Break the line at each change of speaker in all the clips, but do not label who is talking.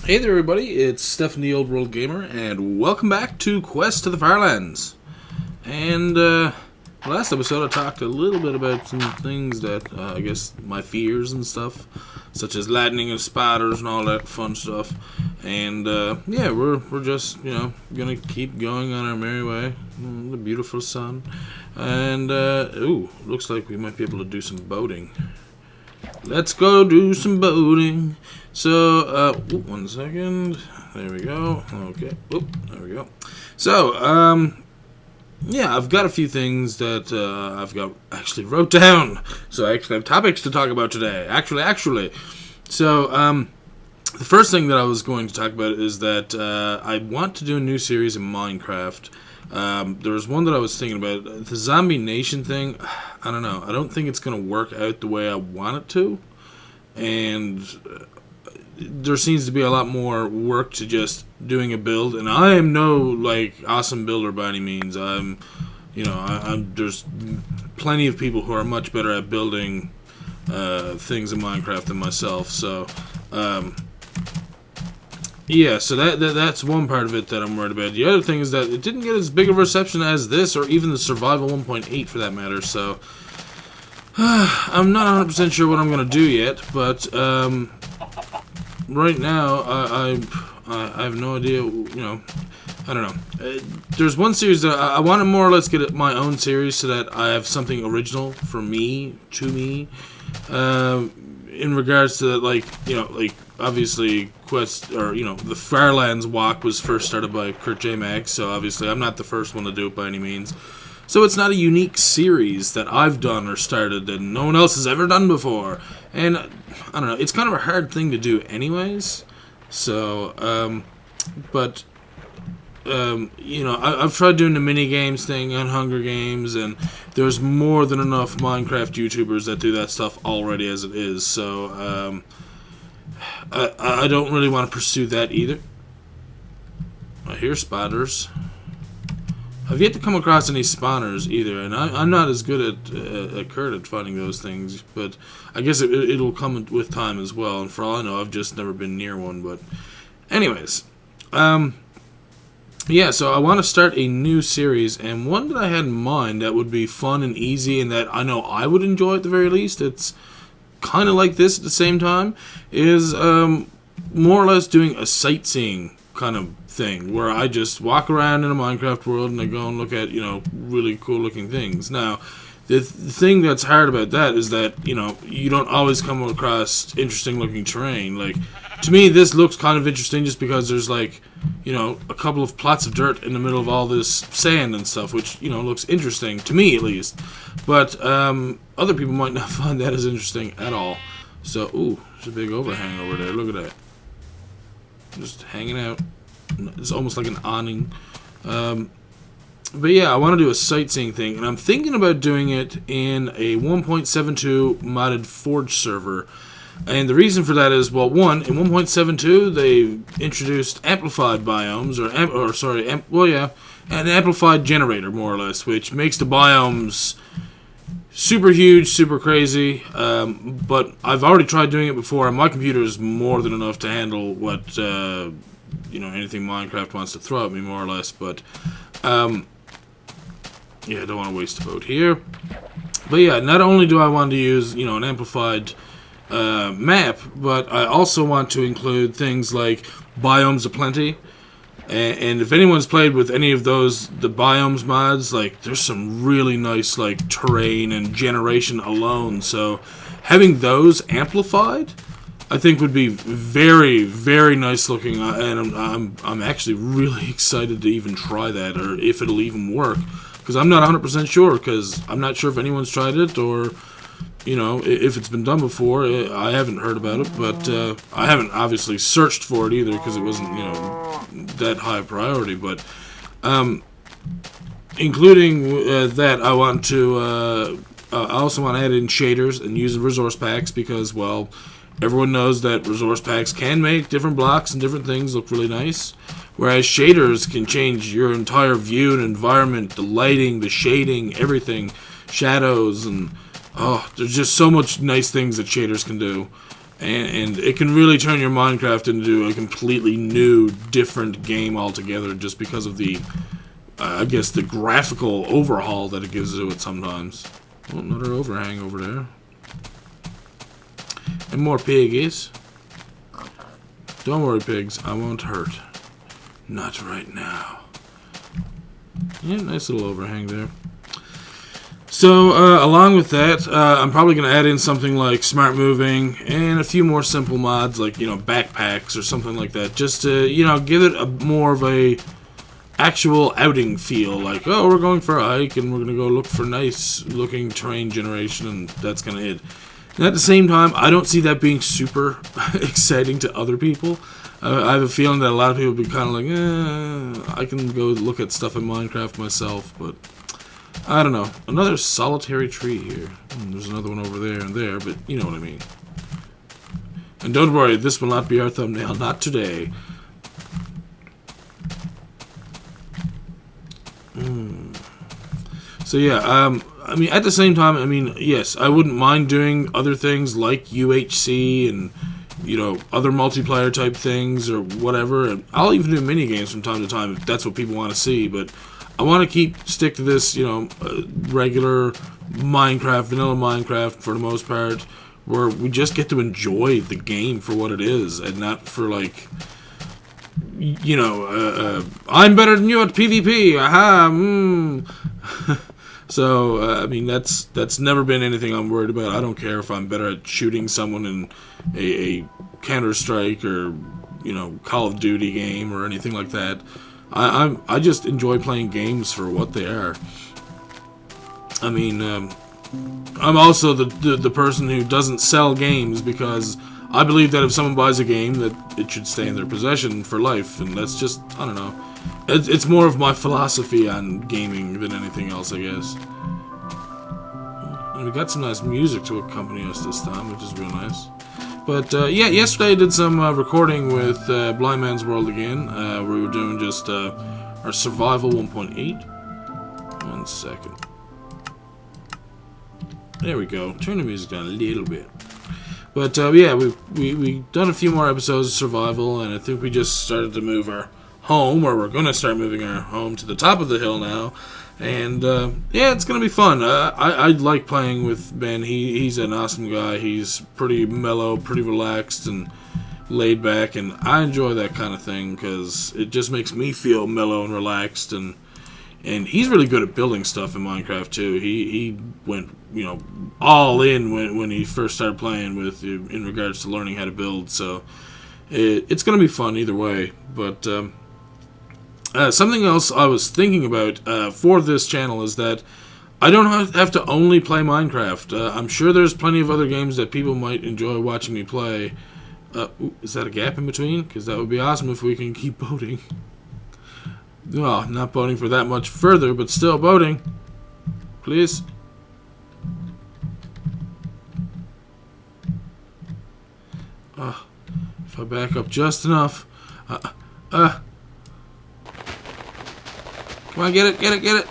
Hey there, everybody. It's Stephen the Old World Gamer, and welcome back to Quest to the Firelands. And last episode, I talked a little bit about some things that I guess my fears and stuff, such as lightning and spiders and all that fun stuff. And yeah, we're just gonna keep going on our merry way. The beautiful sun, and ooh, looks like we might be able to do some boating. Let's go do some boating. So, one second. There we go. Okay. There we go. So, yeah, I've got a few things that I've got actually wrote down. So I actually have topics to talk about today. Actually. So, the first thing that I was going to talk about is that I want to do a new series in Minecraft. There was one that I was thinking about. The Zombie Nation thing, I don't know. I don't think it's going to work out the way I want it to. And there seems to be a lot more work to just doing a build. And I am no, awesome builder by any means. There's plenty of people who are much better at building things in Minecraft than myself. So, yeah, so that's one part of it that I'm worried about. The other thing is that it didn't get as big of a reception as this, or even the Survival 1.8 for that matter, so I'm not 100% sure what I'm going to do yet, but right now I have no idea, I don't know. There's one series that I want to more or less get my own series so that I have something original for me, to me, in regards to, obviously, Quest, or, the Firelands walk was first started by Kurt J. Max, so obviously I'm not the first one to do it by any means. So it's not a unique series that I've done or started that no one else has ever done before. And, I don't know, it's kind of a hard thing to do anyways. So, I've tried doing the mini games thing on Hunger Games, and there's more than enough Minecraft YouTubers that do that stuff already as it is. So, I don't really want to pursue that either. I hear spiders. I've yet to come across any spawners either, and I'm not as good at Kurt at finding those things, but I guess it'll come with time as well, and for all I know, I've just never been near one, but anyways, yeah, so I want to start a new series, and one that I had in mind that would be fun and easy, and that I know I would enjoy at the very least, it's kind of like this at the same time, is more or less doing a sightseeing kind of thing, where I just walk around in a Minecraft world and I go and look at, really cool looking things. Now, the thing that's hard about that is that, you don't always come across interesting looking terrain. Like, to me, this looks kind of interesting just because there's, a couple of plots of dirt in the middle of all this sand and stuff, which, looks interesting, to me at least. But, other people might not find that as interesting at all. So, ooh, there's a big overhang over there, look at that. Just hanging out. It's almost like an awning. But yeah, I want to do a sightseeing thing, and I'm thinking about doing it in a 1.72 modded Forge server. And the reason for that is, well, one, in 1.72 they introduced amplified biomes, an amplified generator more or less, which makes the biomes super huge, super crazy. But I've already tried doing it before, and my computer is more than enough to handle what anything Minecraft wants to throw at me, more or less. But yeah, I don't want to waste a vote here. But yeah, not only do I want to use an amplified map, but I also want to include things like biomes aplenty. And if anyone's played with any of the biomes mods, there's some really nice terrain and generation alone. So having those amplified, I think would be very, very nice looking, and I'm actually really excited to even try that, or if it'll even work, because I'm not 100% sure, because I'm not sure if anyone's tried it, or if it's been done before. I haven't heard about it, but I haven't obviously searched for it either, because it wasn't that high priority. But including that, I want to I also want to add in shaders and use resource packs, because, well, everyone knows that resource packs can make different blocks and different things look really nice, whereas shaders can change your entire view and environment, the lighting, the shading, everything, shadows, and there's just so much nice things that shaders can do. and it can really turn your Minecraft into a completely new, different game altogether, just because of the, I guess, the graphical overhaul that it gives to it sometimes. Oh, another overhang over there. And more piggies. Don't worry, pigs, I won't hurt. Not right now. Yeah, nice little overhang there. So, along with that, I'm probably going to add in something like smart moving and a few more simple mods like, backpacks or something like that. Just to, give it a more of a actual outing feel. Like, oh, we're going for a hike and we're going to go look for nice looking terrain generation, and that's going to hit. And at the same time, I don't see that being super exciting to other people. I have a feeling that a lot of people will be kind of like, I can go look at stuff in Minecraft myself, but I don't know. Another solitary tree here. There's another one over there and there, but you know what I mean. And don't worry, this will not be our thumbnail. Not today. So yeah, I mean, at the same time, I mean, yes, I wouldn't mind doing other things like UHC and, other multiplayer type things or whatever. And I'll even do mini games from time to time if that's what people want to see. But I want to stick to this, regular Minecraft, vanilla Minecraft for the most part, where we just get to enjoy the game for what it is and not for like, I'm better than you at PvP. Aha. So, I mean, that's never been anything I'm worried about. I don't care if I'm better at shooting someone in a Counter-Strike or, Call of Duty game or anything like that. I just enjoy playing games for what they are. I mean, I'm also the person who doesn't sell games because I believe that if someone buys a game, that it should stay in their possession for life, and that's just, I don't know. It's more of my philosophy on gaming than anything else, I guess. And we got some nice music to accompany us this time, which is real nice. But, yeah, yesterday I did some recording with Blind Man's World again, where we were doing just our Survival 1.8. 1 second. There we go. Turn the music down a little bit. But, yeah, we've done a few more episodes of Survival, and I think we just started to move our home, or we're going to start moving our home to the top of the hill now. And, yeah, it's going to be fun. I like playing with Ben. He's an awesome guy. He's pretty mellow, pretty relaxed, and laid back, and I enjoy that kind of thing, because it just makes me feel mellow and relaxed, and he's really good at building stuff in Minecraft, too. He went, all in when he first started playing with, in regards to learning how to build, so it's going to be fun either way. But something else I was thinking about for this channel is that I don't have to only play Minecraft. I'm sure there's plenty of other games that people might enjoy watching me play. Is that a gap in between? Because that would be awesome if we can keep boating. Well, not boating for that much further, but still boating. Please. If I back up just enough. Come on, get it.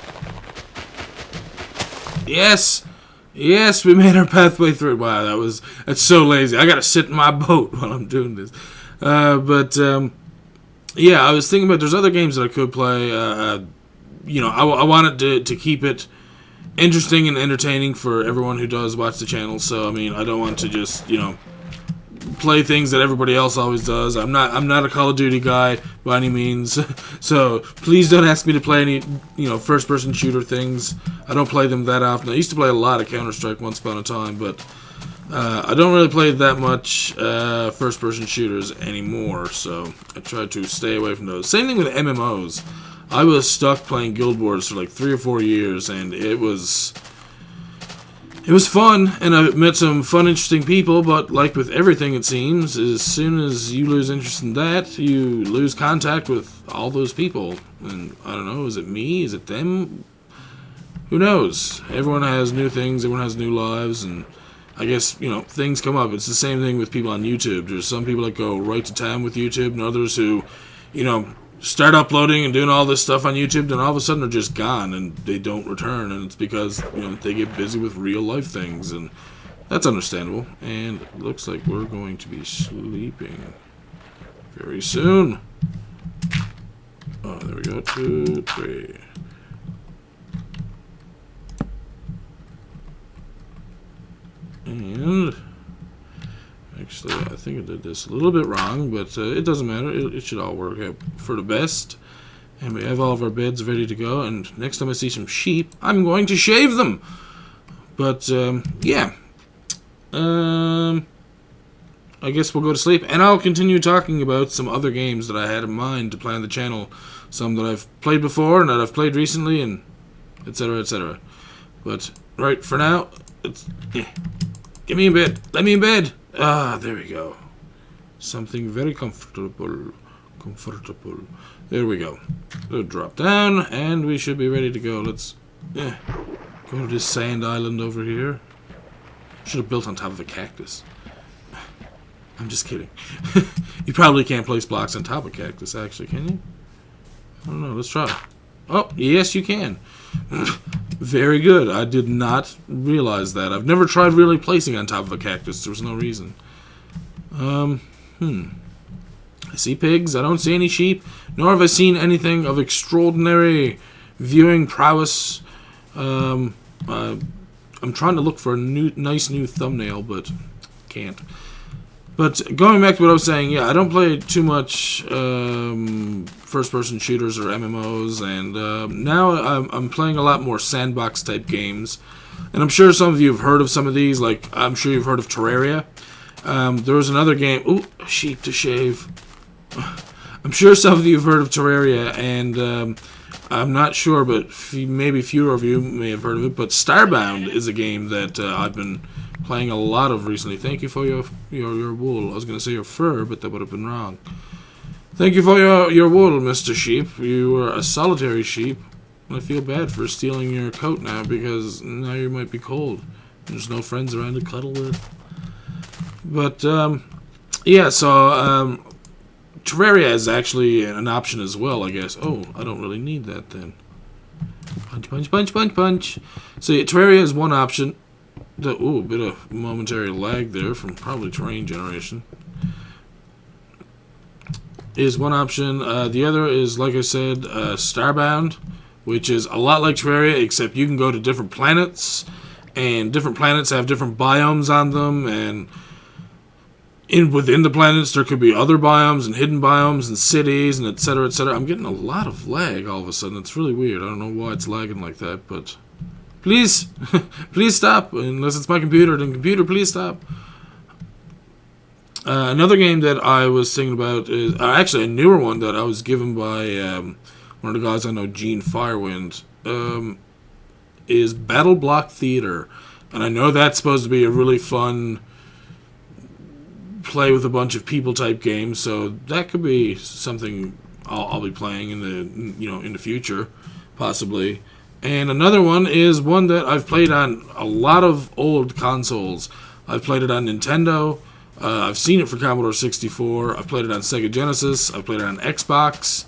Yes! Yes, we made our pathway through. Wow, that's so lazy. I gotta sit in my boat while I'm doing this. Yeah, I was thinking about there's other games that I could play. I wanted to keep it interesting and entertaining for everyone who does watch the channel. So, I mean, I don't want to just, play things that everybody else always does. I'm not a Call of Duty guy by any means. So, please don't ask me to play any, first-person shooter things. I don't play them that often. I used to play a lot of Counter-Strike once upon a time, but I don't really play that much first-person shooters anymore, so I try to stay away from those. Same thing with MMOs. I was stuck playing Guild Wars for like 3 or 4 years, and it was fun, and I met some fun, interesting people, but like with everything, it seems, as soon as you lose interest in that, you lose contact with all those people. And I don't know, is it me? Is it them? Who knows? Everyone has new things, everyone has new lives, and I guess, things come up. It's the same thing with people on YouTube. There's some people that go right to town with YouTube, and others who, start uploading and doing all this stuff on YouTube, then all of a sudden they're just gone, and they don't return, and it's because, they get busy with real life things, and That's understandable. And it looks like we're going to be sleeping very soon. Oh, there we go. 2, 3. And actually, I think I did this a little bit wrong, but it doesn't matter. It should all work out for the best. And we have all of our beds ready to go. And next time I see some sheep, I'm going to shave them. But yeah. I guess we'll go to sleep, and I'll continue talking about some other games that I had in mind to play on the channel. Some that I've played before and that I've played recently, and etc. etc. But right for now, get me in bed. Let me in bed. Ah, there we go. Something very comfortable. Comfortable. There we go. We'll drop down, and we should be ready to go. Let's go to this sand island over here. Should have built on top of a cactus. I'm just kidding. You probably can't place blocks on top of cactus, actually, can you? I don't know. Let's try. Oh, yes, you can. Very good. I did not realize that. I've never tried really placing on top of a cactus. There was no reason. I see pigs. I don't see any sheep. Nor have I seen anything of extraordinary viewing prowess. I'm trying to look for a nice new thumbnail, but can't. But going back to what I was saying, yeah, I don't play too much first-person shooters or MMOs, and now I'm playing a lot more sandbox-type games. And I'm sure some of you have heard of some of these, like I'm sure you've heard of Terraria. There was another game, ooh, a sheep to shave. I'm sure some of you have heard of Terraria, and I'm not sure, but maybe fewer of you may have heard of it. But Starbound is a game that I've been playing a lot of recently. Thank you for your wool. I was going to say your fur, but that would have been wrong. Thank you for your wool, Mr. Sheep. You are a solitary sheep. I feel bad for stealing your coat now, because now you might be cold. There's no friends around to cuddle with. But, yeah, so, Terraria is actually an option as well, I guess. Oh, I don't really need that then. Punch, punch, punch, punch, punch. So, yeah, Terraria is one option. Ooh, a bit of momentary lag there from probably terrain generation. Is one option. The other is, like I said, Starbound, which is a lot like Terraria, except you can go to different planets, and different planets have different biomes on them, and within the planets there could be other biomes and hidden biomes and cities and etc. etc. I'm getting a lot of lag all of a sudden. It's really weird. I don't know why it's lagging like that, but please, please stop. Unless it's my computer, then computer, please stop. Another game that I was thinking about is actually a newer one that I was given by one of the guys I know, Gene Firewind, is Battle Block Theater. And I know that's supposed to be a really fun play with a bunch of people type game, so that could be something I'll be playing in the future, possibly. And another one is one that I've played on a lot of old consoles. I've played it on Nintendo. I've seen it for Commodore 64. I've played it on Sega Genesis. I've played it on Xbox.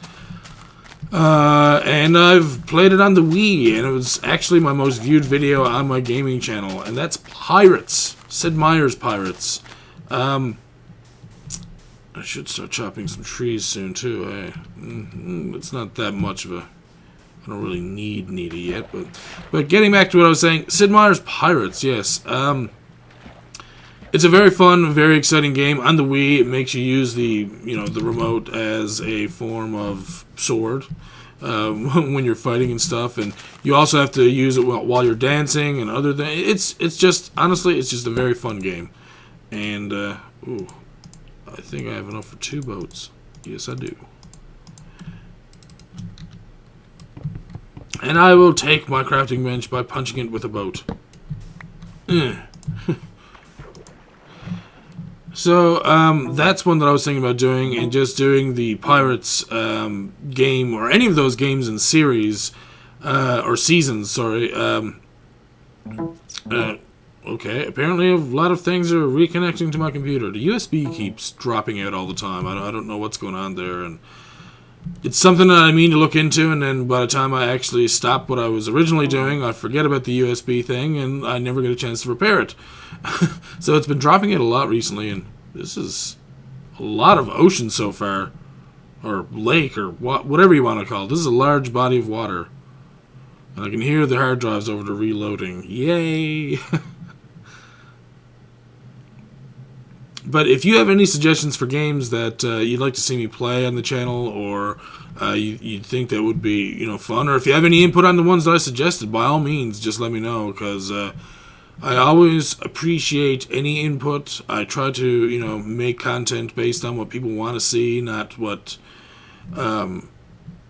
And I've played it on the Wii, and it was actually my most viewed video on my gaming channel, and that's Pirates. Sid Meier's Pirates. I should start chopping some trees soon, too. It's not that much of a... I don't really need it yet, but getting back to what I was saying, Sid Meier's Pirates, yes. It's a very fun, very exciting game. On the Wii, it makes you use the remote as a form of sword when you're fighting and stuff, and you also have to use it while you're dancing and other things. It's just, honestly, it's just a very fun game. And, ooh, I think I have enough for 2 boats. Yes, I do. And I will take my crafting bench by punching it with a boat. So, that's one that I was thinking about doing, and just doing the Pirates game, or any of those games in series, or seasons, sorry. Okay, apparently a lot of things are reconnecting to my computer. The USB keeps dropping out all the time. I don't know what's going on there, and it's something that I mean to look into, and then by the time I actually stop what I was originally doing, I forget about the USB thing, and I never get a chance to repair it. So it's been dropping it a lot recently, and this is a lot of ocean so far, or lake, or whatever you want to call it. This is a large body of water, and I can hear the hard drives over the reloading. Yay! But if you have any suggestions for games that you'd like to see me play on the channel, or you think that would be fun, or if you have any input on the ones that I suggested, by all means, just let me know, because I always appreciate any input. I try to make content based on what people want to see, not what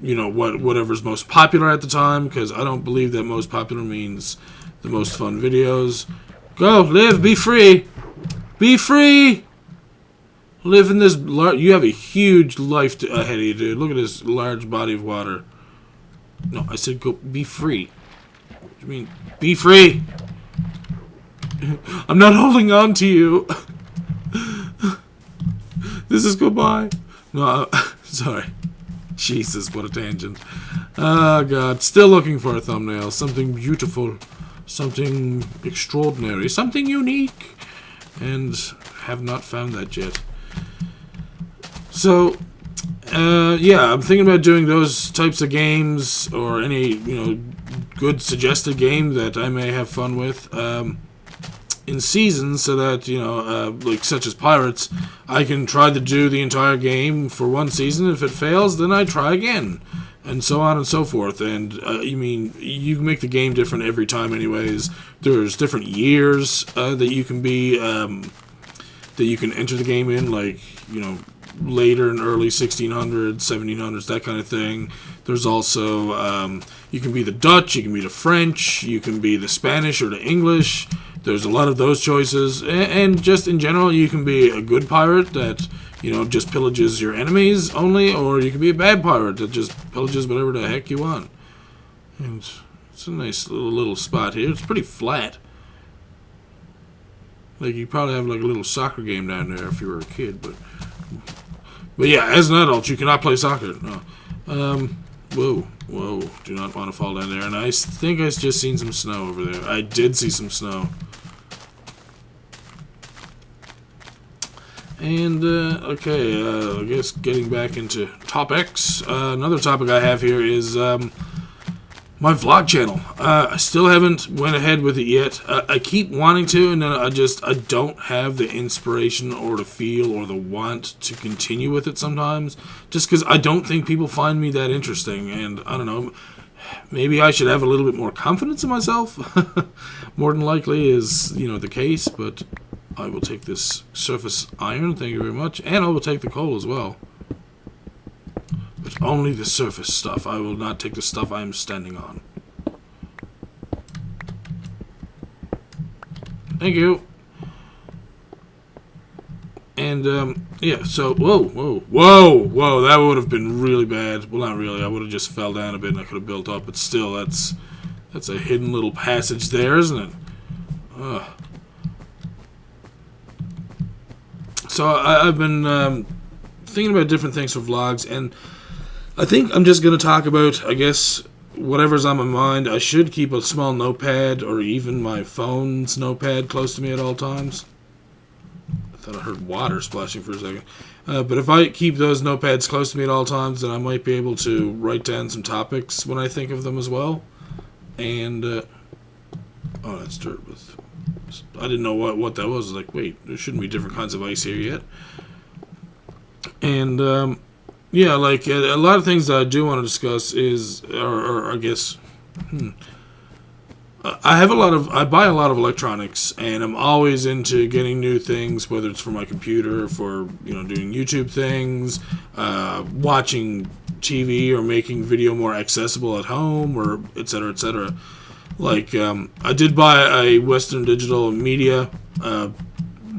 whatever's most popular at the time, because I don't believe that most popular means the most fun videos. Go, live, be free! Be free! Live in this... You have a huge life ahead of you, dude. Look at this large body of water. No, I said go... Be free. What do you mean? Be free! I'm not holding on to you. This is goodbye. No, sorry. Jesus, what a tangent. Oh, God. Still looking for a thumbnail. Something beautiful. Something extraordinary. Something unique. And have not found that yet. So, yeah, I'm thinking about doing those types of games, or any, good suggested game that I may have fun with, in seasons, so that, like, such as Pirates, I can try to do the entire game for one season. If it fails, then I try again, and so on and so forth. And, you can make the game different every time anyways. There's different years, that you can be, that you can enter the game in, like, later in early 1600s, 1700s, that kind of thing. There's also, you can be the Dutch, you can be the French, you can be the Spanish or the English. There's a lot of those choices. And just in general, you can be a good pirate that, just pillages your enemies only, or you can be a bad pirate that just pillages whatever the heck you want. And it's a nice little spot here. It's pretty flat. Like, you probably have like a little soccer game down there if you were a kid, but yeah, as an adult, you cannot play soccer. No. Whoa, do not want to fall down there. And I think I just seen some snow over there. I did see some snow. And, okay, I guess getting back into topics. Another topic I have here is, my vlog channel. I still haven't went ahead with it yet. I keep wanting to, and then I don't have the inspiration or the feel or the want to continue with it sometimes. Just because I don't think people find me that interesting, and I don't know. Maybe I should have a little bit more confidence in myself. More than likely is, the case, but I will take this surface iron, thank you very much, and I will take the coal as well. But only the surface stuff. I will not take the stuff I am standing on. Thank you. And, yeah, so, whoa, that would have been really bad. Well, not really, I would have just fell down a bit and I could have built up, but still, that's a hidden little passage there, isn't it? Ugh. So, I've been, thinking about different things for vlogs, and I think I'm just going to talk about, I guess, whatever's on my mind. I should keep a small notepad, or even my phone's notepad, close to me at all times. I thought I heard water splashing for a second. But if I keep those notepads close to me at all times, then I might be able to write down some topics when I think of them as well. And, oh, that's dirt. I didn't know what that was. I was like, wait, there shouldn't be different kinds of ice here yet. And, yeah, like, a lot of things that I do want to discuss is, or I guess, I buy a lot of electronics, and I'm always into getting new things, whether it's for my computer, for, doing YouTube things, watching TV, or making video more accessible at home, or et cetera, et cetera. Like, I did buy a Western Digital Media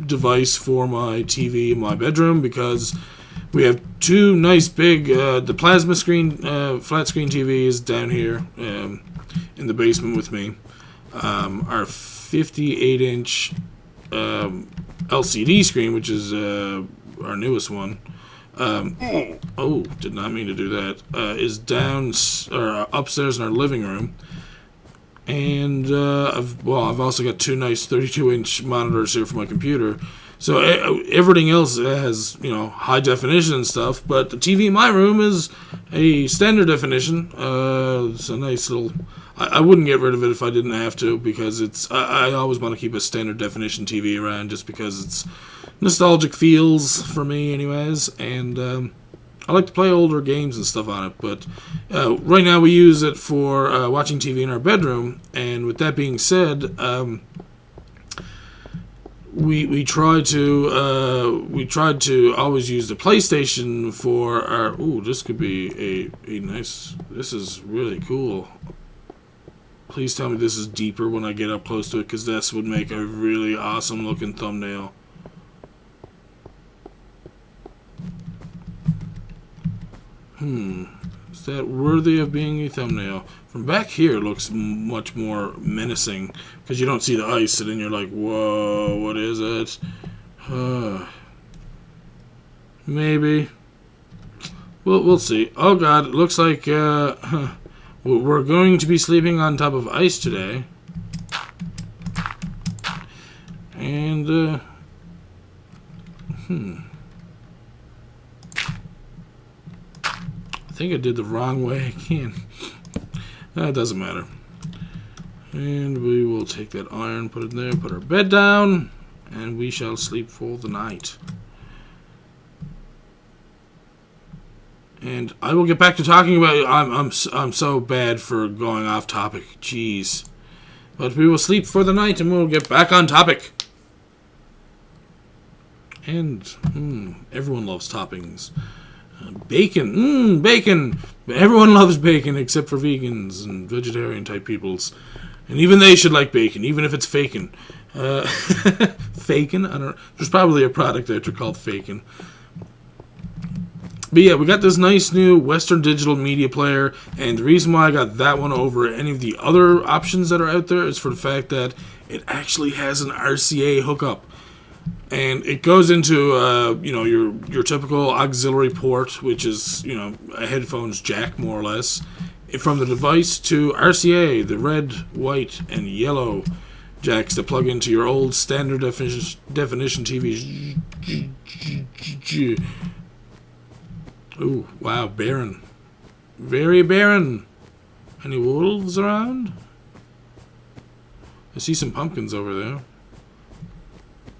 device for my TV in my bedroom, because we have two nice big, the plasma screen, flat screen TVs down here in the basement with me. Our 58-inch LCD screen, which is our newest one, Oh, did not mean to do that. Is down or upstairs in our living room. And I've also got two nice 32-inch monitors here for my computer. So everything else has, high definition and stuff, but the TV in my room is a standard definition. It's a nice little... I wouldn't get rid of it if I didn't have to, because I always want to keep a standard definition TV around just because it's nostalgic feels for me anyways, and I like to play older games and stuff on it, but right now we use it for watching TV in our bedroom, and with that being said, we tried to always use the PlayStation for our... Ooh, this could be a nice... This is really cool. Please tell me this is deeper when I get up close to it, because this would make a really awesome looking thumbnail. Is that worthy of being a thumbnail? From back here it looks much more menacing, because you don't see the ice, and then you're like, whoa, what is it? Maybe. We'll see. Oh god, it looks like we're going to be sleeping on top of ice today. And I think I did the wrong way again. That doesn't matter. And we will take that iron, put it in there, put our bed down, and we shall sleep for the night. And I will get back to talking about... I'm so bad for going off topic. Jeez. But we will sleep for the night, and we'll get back on topic. And everyone loves toppings. Bacon. Bacon. Everyone loves bacon except for vegans and vegetarian type peoples. And even they should like bacon, even if it's fakin. Fakin? I don't know. There's probably a product out there called Fakin. But yeah, we got this nice new Western Digital media player, and the reason why I got that one over any of the other options that are out there is for the fact that it actually has an RCA hookup. And it goes into, your typical auxiliary port, which is, a headphones jack, more or less, from the device to RCA, the red, white, and yellow jacks that plug into your old standard definition TVs. Ooh, wow, barren. Very barren. Any wolves around? I see some pumpkins over there.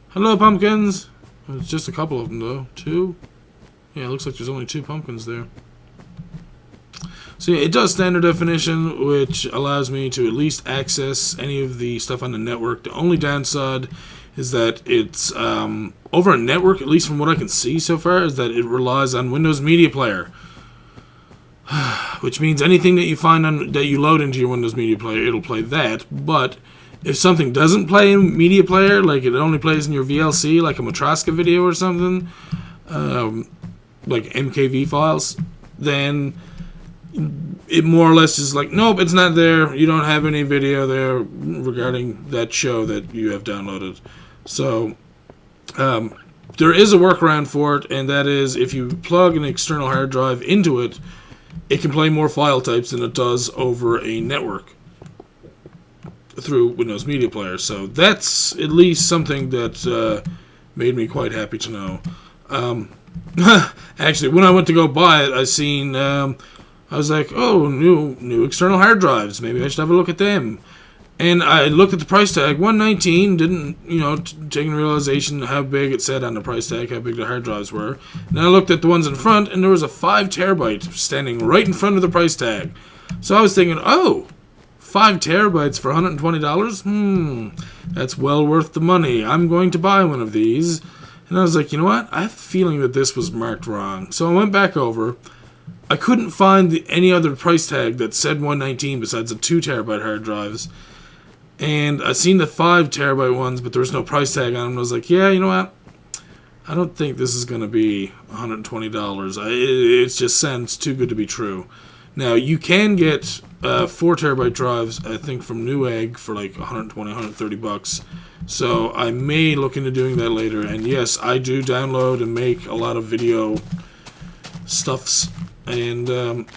Hello, pumpkins! It's just a couple of them, though. Two? Yeah, it looks like there's only two pumpkins there. So yeah, it does standard definition, which allows me to at least access any of the stuff on the network. The only downside is that it's, over a network, at least from what I can see so far, is that it relies on Windows Media Player. Which means anything that you find that you load into your Windows Media Player, it'll play that, but... if something doesn't play in Media Player, like it only plays in your VLC, like a Matroska video or something, like MKV files, then it more or less is like, nope, it's not there. You don't have any video there regarding that show that you have downloaded. So there is a workaround for it, and that is if you plug an external hard drive into it, it can play more file types than it does over a network through Windows Media Player. So that's at least something that made me quite happy to know. Actually, when I went to go buy it, I was like, oh, new external hard drives. Maybe I should have a look at them. And I looked at the price tag, $119. Didn't, taking realization how big it said on the price tag, how big the hard drives were. And I looked at the ones in front, and there was a 5 terabyte standing right in front of the price tag. So I was thinking, oh, 5 terabytes for $120? That's well worth the money. I'm going to buy one of these. And I was like, you know what? I have a feeling that this was marked wrong. So I went back over. I couldn't find any other price tag that said $119 besides the 2 terabyte hard drives. And I seen the 5 terabyte ones, but there was no price tag on them. And I was like, yeah, you know what? I don't think this is going to be $120. It just sounds too good to be true. Now, you can get 4 terabyte drives, I think, from Newegg for like $120, $130. So I may look into doing that later. And yes, I do download and make a lot of video stuffs. And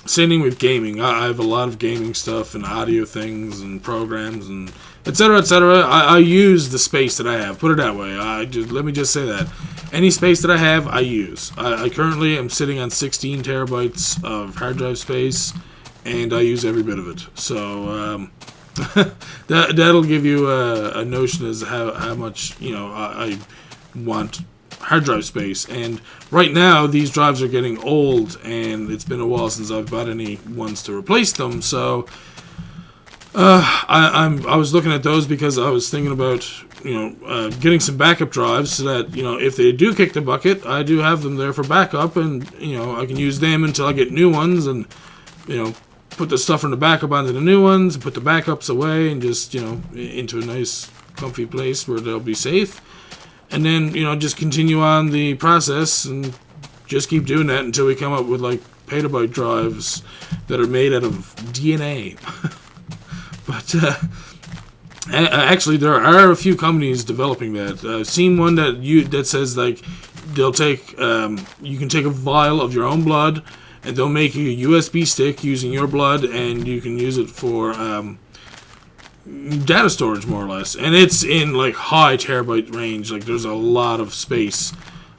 same thing with gaming. I have a lot of gaming stuff and audio things and programs and etc. etc. I use the space that I have. Put it that way. Let me just say that. Any space that I have, I use. I currently am sitting on 16 terabytes of hard drive space, and I use every bit of it. So that'll give you a notion as to how much I want hard drive space. And right now, these drives are getting old, and it's been a while since I've bought any ones to replace them. So I was looking at those because I was thinking about getting some backup drives so that if they do kick the bucket, I do have them there for backup, and I can use them until I get new ones, and put the stuff from the backup onto the new ones, put the backups away, and just into a nice comfy place where they'll be safe, and then just continue on the process and just keep doing that until we come up with like petabyte drives that are made out of DNA. But actually, there are a few companies developing that. I've seen one that says like they'll take you can take a vial of your own blood, and they'll make you a USB stick using your blood, and you can use it for data storage, more or less. And it's in like high terabyte range. Like there's a lot of space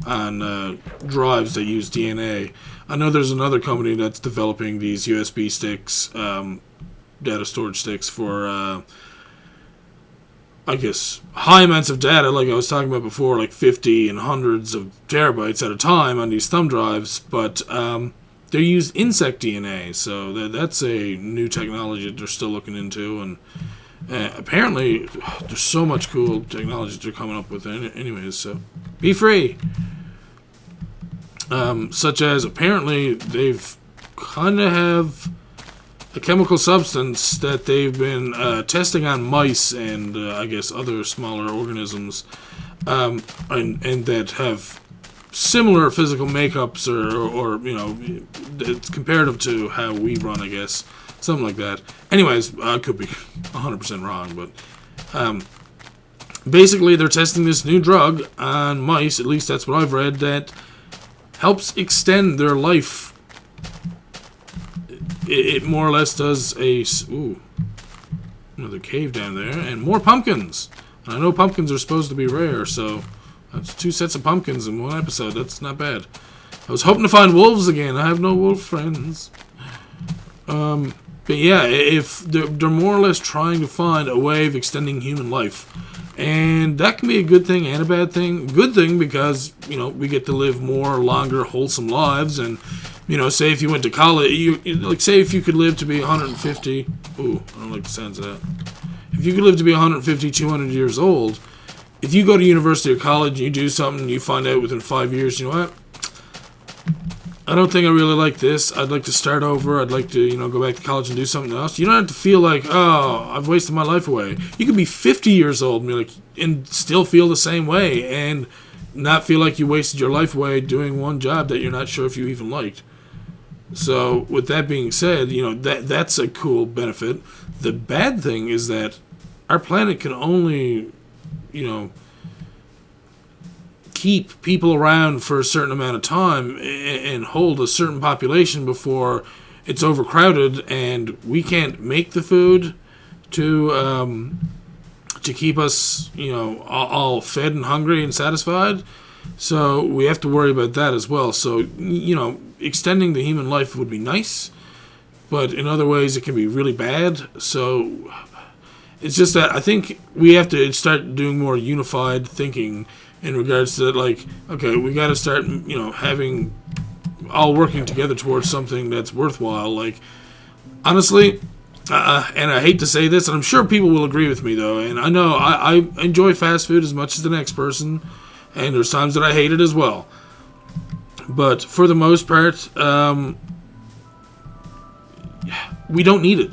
on drives that use DNA. I know there's another company that's developing these USB sticks. Data storage sticks for, I guess, high amounts of data, like I was talking about before, like 50 and hundreds of terabytes at a time on these thumb drives, but they use insect DNA, so that's a new technology that they're still looking into, and apparently there's so much cool technology they're coming up with anyways, so be free. Such as, apparently, they've kind of have a chemical substance that they've been testing on mice and I guess other smaller organisms, and that have similar physical makeups or it's comparative to how we run, I guess, something like that. Anyways, I could be 100% wrong, but basically they're testing this new drug on mice, at least that's what I've read, that helps extend their life. It more or less does another cave down there, and more pumpkins. And I know pumpkins are supposed to be rare, so that's 2 sets of pumpkins in one episode. That's not bad. I was hoping to find wolves again. I have no wolf friends. But yeah, if they're more or less trying to find a way of extending human life, and that can be a good thing and a bad thing. Good thing because we get to live more, longer, wholesome lives, and say if you went to college, say if you could live to be 150. Ooh, I don't like the sounds of that. If you could live to be 150, 200 years old, if you go to university or college and you do something and you find out within 5 years, you know what? I don't think I really like this. I'd like to start over. I'd like to, go back to college and do something else. You don't have to feel like, oh, I've wasted my life away. You could be 50 years old and still feel the same way and not feel like you wasted your life away doing one job that you're not sure if you even liked. So, with that being said, that's a cool benefit. The bad thing is that our planet can only, keep people around for a certain amount of time and hold a certain population before it's overcrowded, and we can't make the food to keep us, all fed and hungry and satisfied. So we have to worry about that as well. So, extending the human life would be nice, but in other ways it can be really bad. So it's just that I think we have to start doing more unified thinking in regards to that, like, okay, we got to start, having all working together towards something that's worthwhile. Like, honestly, and I hate to say this, and I'm sure people will agree with me, though, and I know I enjoy fast food as much as the next person, and there's times that I hate it as well. But for the most part, we don't need it.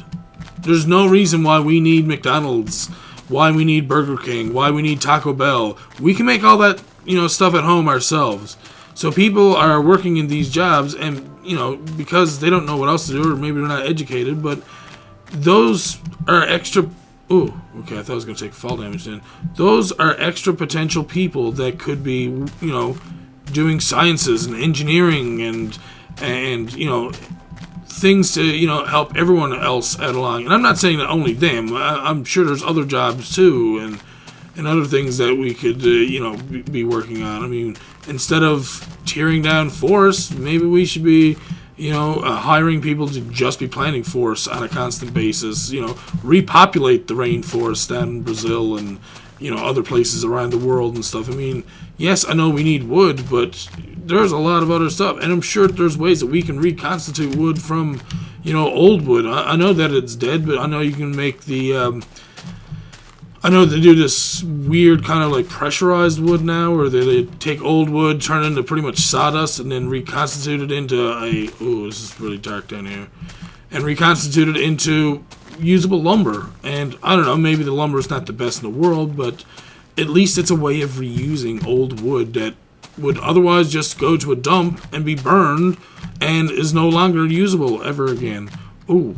There's no reason why we need McDonald's, why we need Burger King, why we need Taco Bell. We can make all that, stuff at home ourselves. So people are working in these jobs, and, because they don't know what else to do, or maybe they're not educated, but those are extra... Ooh, okay, I thought I was going to take fall damage then. Those are extra potential people that could be, doing sciences and engineering and things to help everyone else out along. And I'm not saying that only them. I'm sure there's other jobs too, and other things that we could be working on. I mean, instead of tearing down forests, maybe we should be hiring people to just be planting forests on a constant basis. Repopulate the rainforest down in Brazil and other places around the world and stuff. I mean, yes, I know we need wood, but there's a lot of other stuff, and I'm sure there's ways that we can reconstitute wood from old wood. I know that it's dead, but I know you can make the I know they do this weird kind of like pressurized wood now, where they take old wood, turn it into pretty much sawdust, and then reconstitute it into this is really dark down here, and reconstitute it into usable lumber. And I don't know, maybe the lumber is not the best in the world, but at least it's a way of reusing old wood that would otherwise just go to a dump and be burned and is no longer usable ever again. Ooh.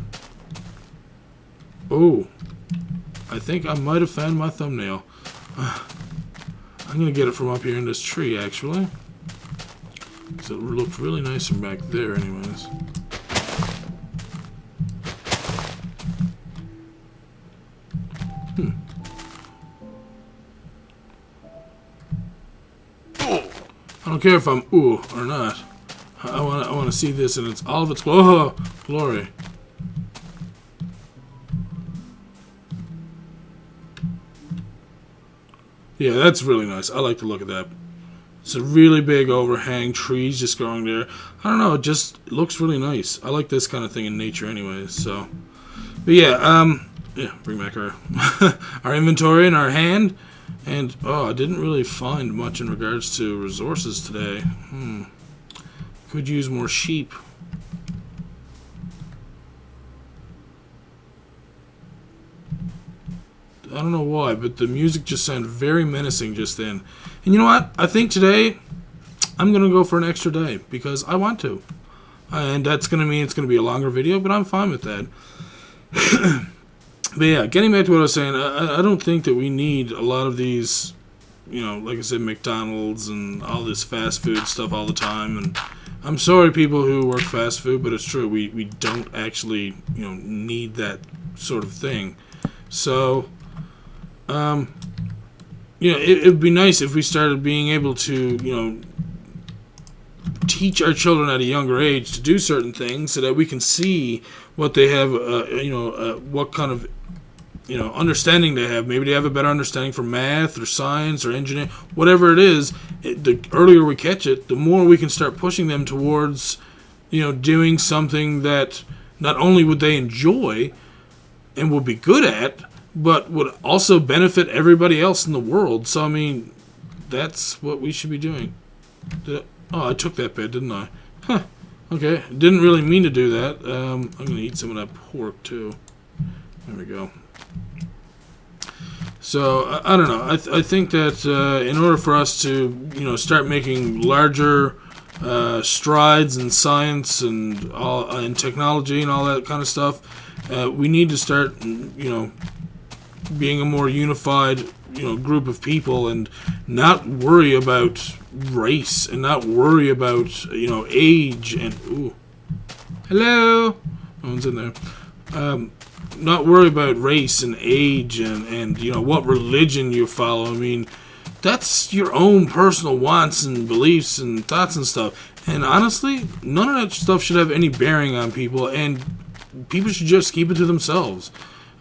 I think I might have found my thumbnail. I'm going to get it from up here in this tree, actually. Because it looked really nice from back there, anyways. I don't care if I'm or not. I want to see this in all of its glory. Yeah, that's really nice. I like the look of that. It's a really big overhang, trees just growing there. I don't know, it just looks really nice. I like this kind of thing in nature anyways, so. But yeah, bring back our our inventory in our hand. And, I didn't really find much in regards to resources today. Could use more sheep. I don't know why, but the music just sounded very menacing just then. And you know what? I think today I'm going to go for an extra day because I want to. And that's going to mean it's going to be a longer video, but I'm fine with that. But yeah, getting back to what I was saying, I don't think that we need a lot of these, like I said, McDonald's and all this fast food stuff all the time. And I'm sorry, people who work fast food, but it's true. We don't actually, need that sort of thing. So, it would be nice if we started being able to, teach our children at a younger age to do certain things so that we can see what they have, what kind of, understanding they have. Maybe they have a better understanding for math or science or engineering, whatever it is. The earlier we catch it, the more we can start pushing them towards, doing something that not only would they enjoy and would be good at, but would also benefit everybody else in the world. So, I mean, that's what we should be doing. I took that bit, didn't I? Huh. Okay. Didn't really mean to do that. I'm going to eat some of that pork, too. There we go. So, I don't know. I think that in order for us to, start making larger strides in science and and technology and all that kind of stuff, we need to start, being a more unified, group of people and not worry about race and not worry about, age and, hello, no one's in there, not worry about race and age and what religion you follow. I mean, that's your own personal wants and beliefs and thoughts and stuff. And honestly, none of that stuff should have any bearing on people, and people should just keep it to themselves.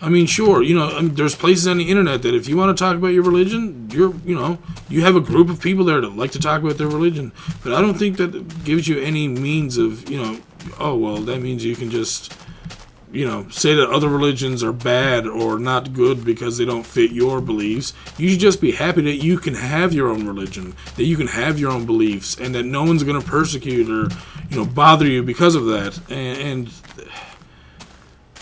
I mean, sure, there's places on the internet that if you want to talk about your religion, you have a group of people there that like to talk about their religion. But I don't think that gives you any means of, that means you can just, say that other religions are bad or not good because they don't fit your beliefs. You should just be happy that you can have your own religion, that you can have your own beliefs, and that no one's going to persecute or, bother you because of that. And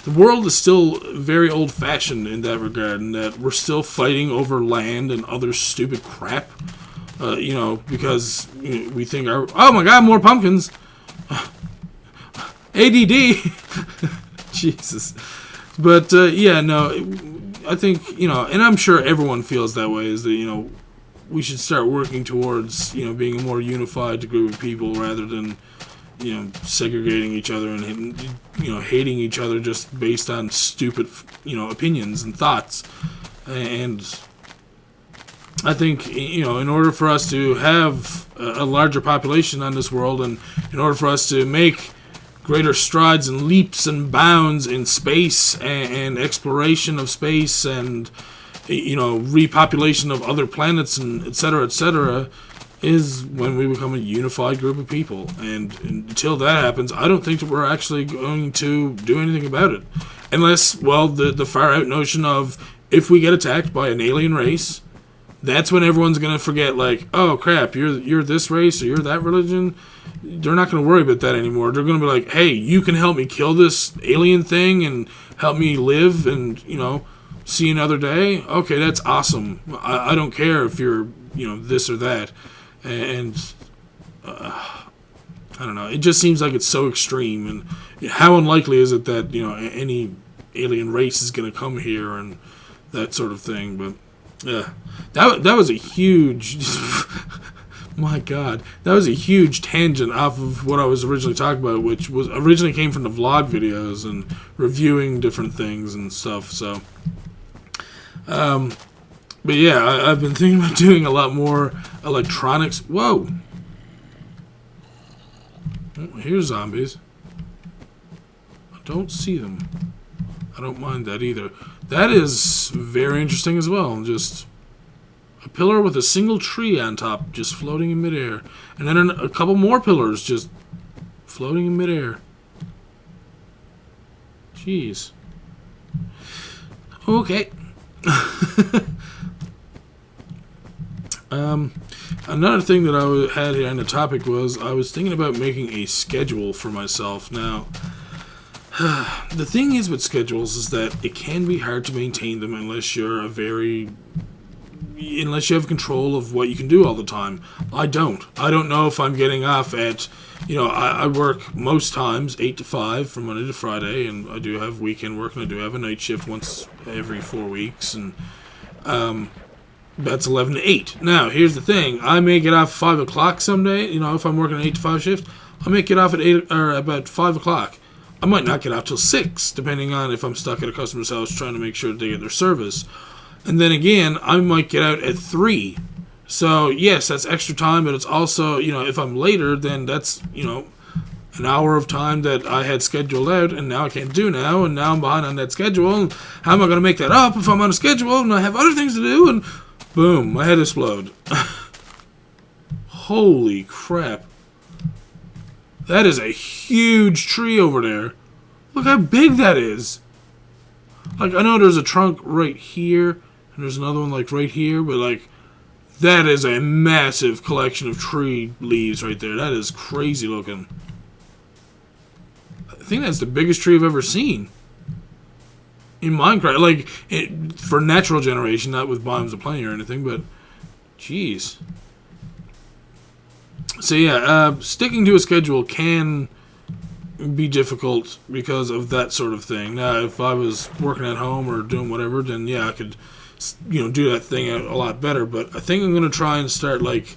the world is still very old-fashioned in that regard, and that we're still fighting over land and other stupid crap, because we think, oh my god, more pumpkins! ADD! Jesus. But, I think, and I'm sure everyone feels that way, is that, we should start working towards, being a more unified group of people rather than, segregating each other and, hating each other just based on stupid, opinions and thoughts. And I think, in order for us to have a larger population on this world, and in order for us to make greater strides and leaps and bounds in space and exploration of space and, repopulation of other planets and et cetera, is when we become a unified group of people. And until that happens, I don't think that we're actually going to do anything about it. Unless, well, the far out notion of if we get attacked by an alien race, that's when everyone's going to forget, like, oh crap, you're this race or you're that religion. They're not going to worry about that anymore. They're going to be like, hey, you can help me kill this alien thing and help me live and, see another day. Okay, that's awesome. I don't care if you're, this or that. And I don't know. It just seems like it's so extreme. And how unlikely is it that, any alien race is going to come here and that sort of thing. But yeah, that was a huge... My God, that was a huge tangent off of what I was originally talking about, which was originally came from the vlog videos and reviewing different things and stuff. So, but yeah, I've been thinking about doing a lot more electronics. Whoa, oh, here's zombies. I don't see them. I don't mind that either. That is very interesting as well. Just a pillar with a single tree on top, just floating in midair. And then a couple more pillars just floating in midair. Jeez. Okay. Another thing that I had here on the topic was I was thinking about making a schedule for myself. Now, the thing is with schedules is that it can be hard to maintain them unless you have control of what you can do all the time. I don't know if I'm getting off at, I work most times 8 to 5 from Monday to Friday, and I do have weekend work, and I do have a night shift once every 4 weeks, and that's 11 to 8. Now, here's the thing. I may get off 5 o'clock someday. If I'm working an 8 to 5 shift, I may get off at 8 or about 5 o'clock. I might not get out till 6, depending on if I'm stuck at a customer's house trying to make sure they get their service. And then again, I might get out at 3. So, yes, that's extra time, but it's also, if I'm later, then that's, an hour of time that I had scheduled out, and now I can't do now, and now I'm behind on that schedule. And how am I going to make that up if I'm on a schedule and I have other things to do? And boom, my head exploded. Holy crap. That is a huge tree over there. Look how big that is. Like, I know there's a trunk right here, and there's another one, like, right here, but, like, that is a massive collection of tree leaves right there. That is crazy looking. I think that's the biggest tree I've ever seen. In Minecraft. Like, for natural generation, not with Biomes of Plenty or anything, but, jeez. So, yeah, sticking to a schedule can be difficult because of that sort of thing. Now, if I was working at home or doing whatever, then yeah, I could, do that thing a lot better. But I think I'm going to try and start, like,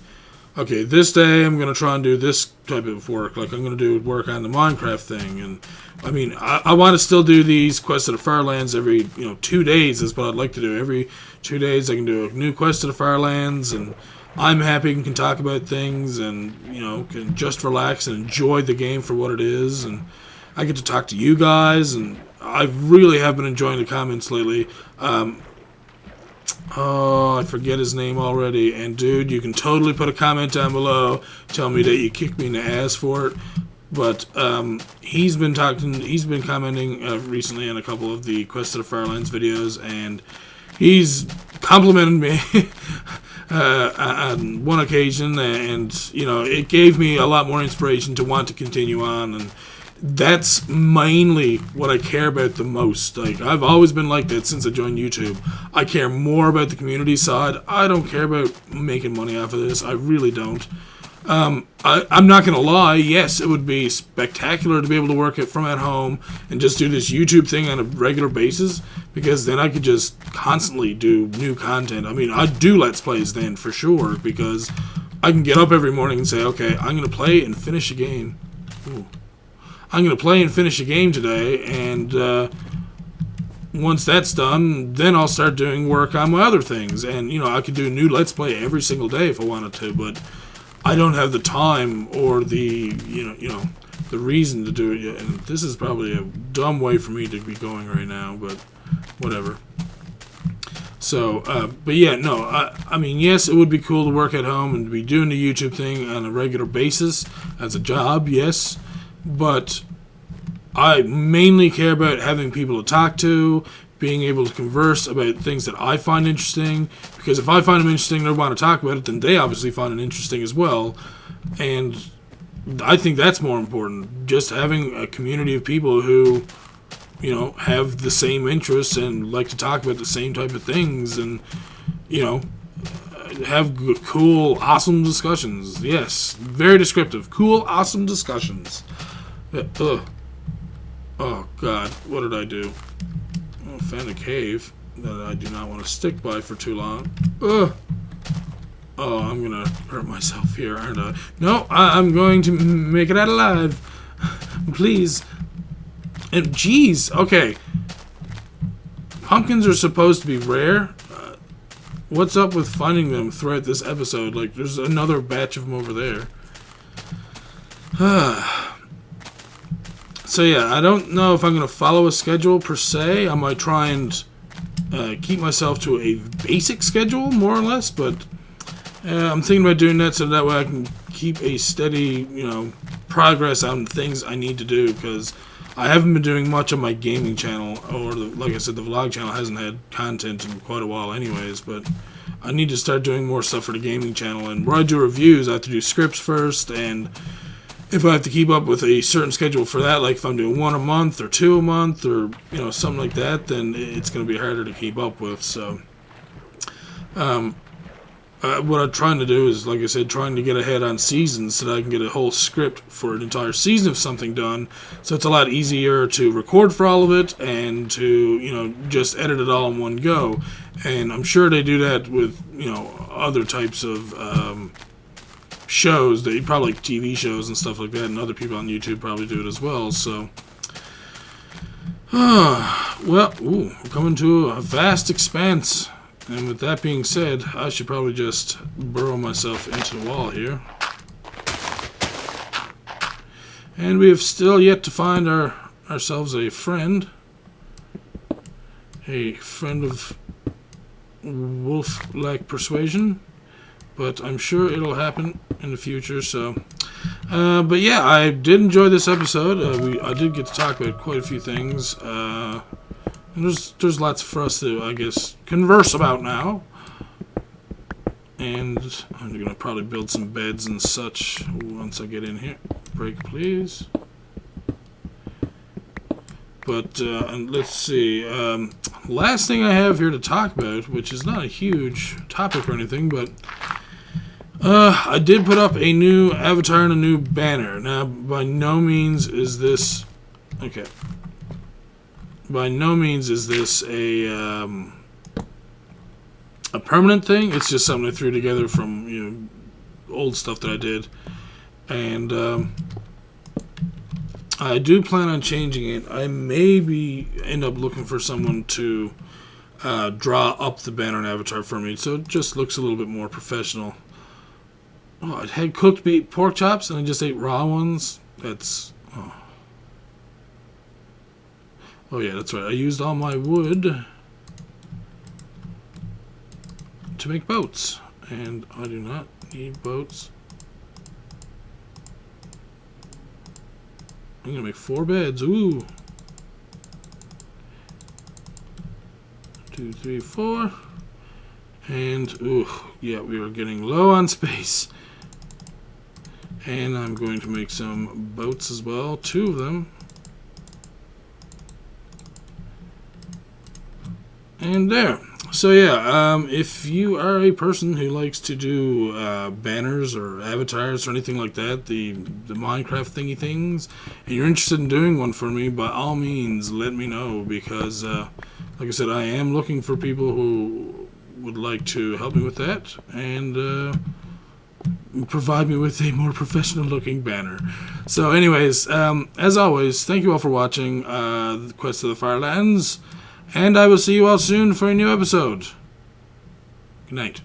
okay, this day I'm going to try and do this type of work. Like, I'm going to do work on the Minecraft thing. And, I mean, I want to still do these quests of the Firelands every, 2 days is what I'd like to do. Every 2 days I can do a new quest of the Firelands, and I'm happy and can talk about things and, can just relax and enjoy the game for what it is. And I get to talk to you guys, and I really have been enjoying the comments lately. I forget his name already. And, dude, you can totally put a comment down below. Tell me that you kicked me in the ass for it. But he's been commenting recently on a couple of the Quest of the Firelands videos, and he's complimented me on one occasion, and it gave me a lot more inspiration to want to continue on, and that's mainly what I care about the most. Like, I've always been like that since I joined YouTube. I care more about the community side. I don't care about making money off of this. I really don't. I'm not going to lie, yes, it would be spectacular to be able to work it from at home and just do this YouTube thing on a regular basis, because then I could just constantly do new content. I mean, I'd do Let's Plays then, for sure, because I can get up every morning and say, okay, I'm going to play and finish a game. Ooh. I'm going to play and finish a game today, and once that's done, then I'll start doing work on my other things. And, I could do a new Let's Play every single day if I wanted to, but I don't have the time or the, the reason to do it yet. And this is probably a dumb way for me to be going right now, but whatever. So, but yeah, no, I mean, yes, it would be cool to work at home and to be doing the YouTube thing on a regular basis as a job, yes, but I mainly care about having people to talk to, being able to converse about things that I find interesting, because if I find them interesting and they want to talk about it, then they obviously find it interesting as well, and I think that's more important, just having a community of people who, have the same interests and like to talk about the same type of things, and, have good, cool, awesome discussions. Yes, very descriptive. Cool, awesome discussions. Oh, God, what did I do? I found a cave that I do not want to stick by for too long. Ugh. Oh, I'm going to hurt myself here, aren't I? No, I'm going to make it out alive. Please. And, geez, okay. Pumpkins are supposed to be rare. What's up with finding them throughout this episode? Like, there's another batch of them over there. So yeah, I don't know if I'm going to follow a schedule per se. I might try and keep myself to a basic schedule, more or less, but I'm thinking about doing that so that way I can keep a steady, progress on things I need to do, because I haven't been doing much on my gaming channel, or like I said, the vlog channel hasn't had content in quite a while anyways, but I need to start doing more stuff for the gaming channel, and where I do reviews, I have to do scripts first, and if I have to keep up with a certain schedule for that, like if I'm doing one a month or two a month or, something like that, then it's going to be harder to keep up with. So, what I'm trying to do is, like I said, trying to get ahead on seasons so that I can get a whole script for an entire season of something done. So it's a lot easier to record for all of it and to, just edit it all in one go. And I'm sure they do that with, other types of shows, that probably like TV shows and stuff like that, and other people on YouTube probably do it as well. So, well, we're coming to a vast expanse, and with that being said, I should probably just burrow myself into the wall here. And we have still yet to find ourselves a friend of wolf-like persuasion. But I'm sure it'll happen in the future. So, but yeah, I did enjoy this episode. I did get to talk about quite a few things. And there's lots for us to, I guess, converse about now. And I'm gonna probably build some beds and such once I get in here. Break, please. But and let's see. Last thing I have here to talk about, which is not a huge topic or anything, but I did put up a new avatar and a new banner. Now, by no means is this... Okay. By no means is this a permanent thing. It's just something I threw together from, old stuff that I did. And I do plan on changing it. I maybe end up looking for someone to draw up the banner and avatar for me, so it just looks a little bit more professional. Oh, I had cooked pork chops and I just ate raw ones. That's... Oh yeah, that's right. I used all my wood to make boats. And I do not need boats. I'm gonna make 4 beds. Ooh. 2, 3, 4. And, ooh, yeah, we are getting low on space. And I'm going to make some boats as well, 2 of them. And there. So yeah, if you are a person who likes to do banners or avatars or anything like that, the Minecraft thingy things, and you're interested in doing one for me, by all means, let me know, because like I said, I am looking for people who would like to help me with that and provide me with a more professional looking banner. So anyways, as always, thank you all for watching the Quest of the Firelands. And I will see you all soon for a new episode. Good night.